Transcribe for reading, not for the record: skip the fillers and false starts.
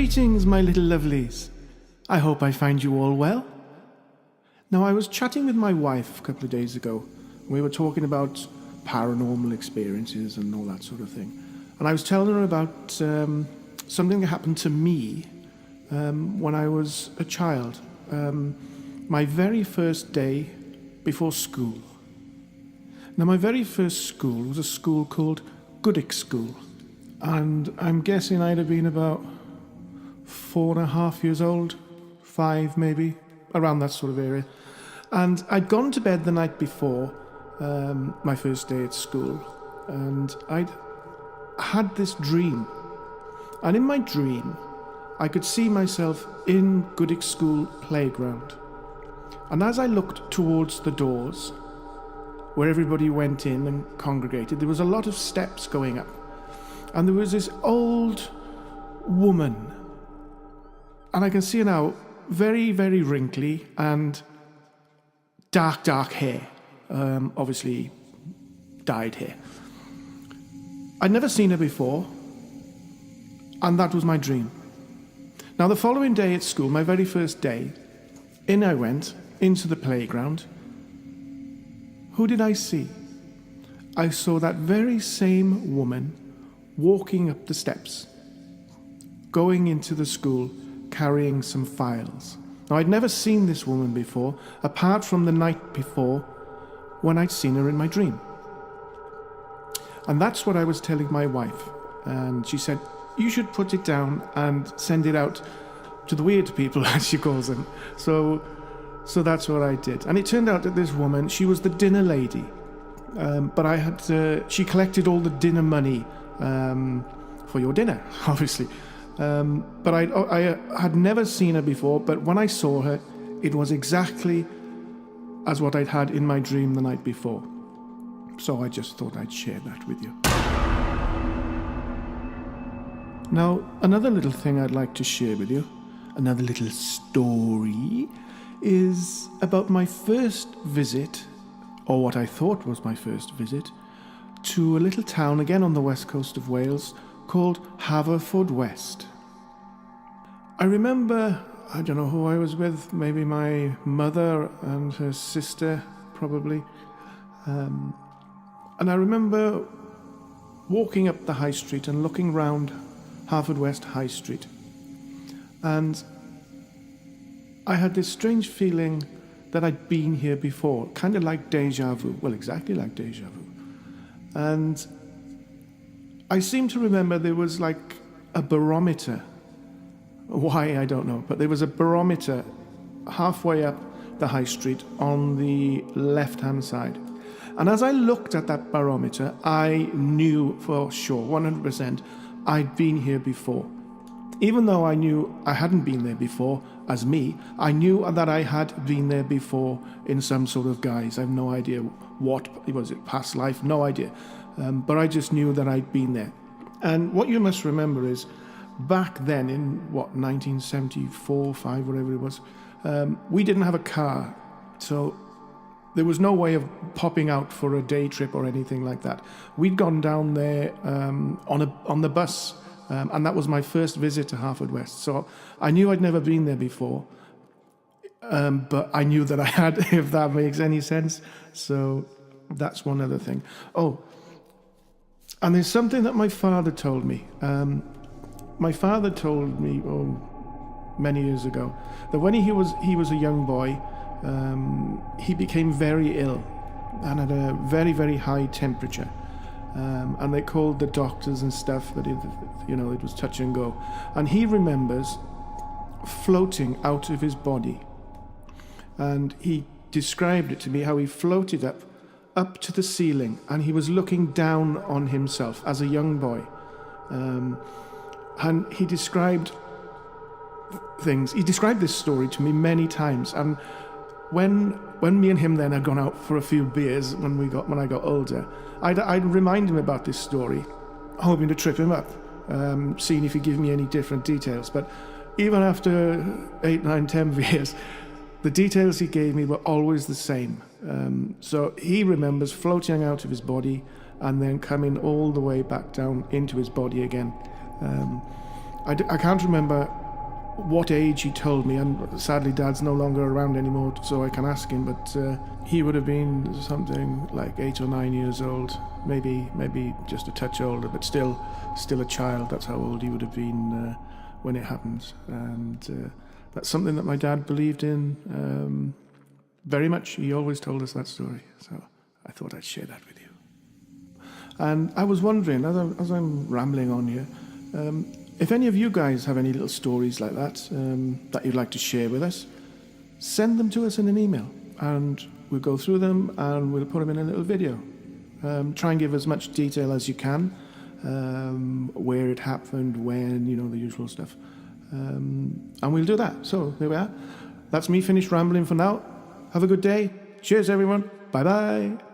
Greetings, my little lovelies. I hope I find you all well. Now, I was chatting with my wife a couple of days ago. We were talking about paranormal experiences and all that sort of thing. And I was telling her about something that happened to me when I was a child. My very first day before school. Now, my very first school was a school called Goodwick School. And I'm guessing I'd have been about 4.5 years old, 5 maybe, around that sort of area. And I'd gone to bed the night before my first day at school, and I'd had this dream. And in my dream, I could see myself in Goodwick School playground. And as I looked towards the doors, where everybody went in and congregated, there was a lot of steps going up. And there was this old woman, and I can see her now, very, very wrinkly and dark hair, obviously dyed hair. I'd never seen her before, and that was my dream. Now, the following day at school, my very first day, in I went, into the playground. Who did I see? I saw that very same woman walking up the steps, going into the school, carrying some files. Now, I'd never seen this woman before, apart from the night before, when I'd seen her in my dream. And that's what I was telling my wife. And she said, you should put it down and send it out to the weird people, as she calls them. So that's what I did. And it turned out that this woman, she was the dinner lady. But she collected all the dinner money for your dinner, obviously. But I had never seen her before, but when I saw her, it was exactly as what I'd had in my dream the night before. So I just thought I'd share that with you. Now, another little thing I'd like to share with you, another little story, is about my first visit, or what I thought was my first visit, to a little town, again on the west coast of Wales, called Haverfordwest. I remember, I don't know who I was with, maybe my mother and her sister, probably. And I remember walking up the high street and looking round Haverfordwest High Street. And I had this strange feeling that I'd been here before, kind of like deja vu. Well, exactly like deja vu. And I seem to remember there was like a barometer. Why, I don't know. But there was a barometer halfway up the high street on the left-hand side. And as I looked at that barometer, I knew for sure, 100%, I'd been here before. Even though I knew I hadn't been there before as me, I knew that I had been there before in some sort of guise. I have no idea what, was it past life? No idea. But I just knew that I'd been there. And what you must remember is, back then in, 1974, 5, whatever it was, we didn't have a car. So there was no way of popping out for a day trip or anything like that. We'd gone down there on the bus. And that was my first visit to Haverfordwest. So I knew I'd never been there before, but I knew that I had, if that makes any sense. So that's one other thing. Oh, and there's something that my father told me. My father told me, many years ago, that when he was a young boy, he became very ill and had a very, very high temperature. And they called the doctors and stuff, but it was touch and go. And he remembers floating out of his body. And he described it to me, how he floated up to the ceiling, and he was looking down on himself as a young boy. And he described things. He described this story to me many times. And when me and him then had gone out for a few beers when I got older, I'd remind him about this story, hoping to trip him up, seeing if he'd give me any different details. But even after 8, 9, 10 beers, the details he gave me were always the same. So he remembers floating out of his body and then coming all the way back down into his body again. I can't remember what age he told me, and sadly Dad's no longer around anymore, so I can ask him, but he would have been something like 8 or 9 years old, maybe just a touch older, but still a child. That's how old he would have been when it happened. And that's something that my dad believed in very much. He always told us that story, so I thought I'd share that with you. And I was wondering, as I'm rambling on here, if any of you guys have any little stories like that that you'd like to share with us, send them to us in an email, and we'll go through them and we'll put them in a little video. Try and give as much detail as you can, where it happened, when, the usual stuff. And we'll do that. So there we are. That's me finished rambling for now. Have a good day. Cheers, everyone. Bye-bye.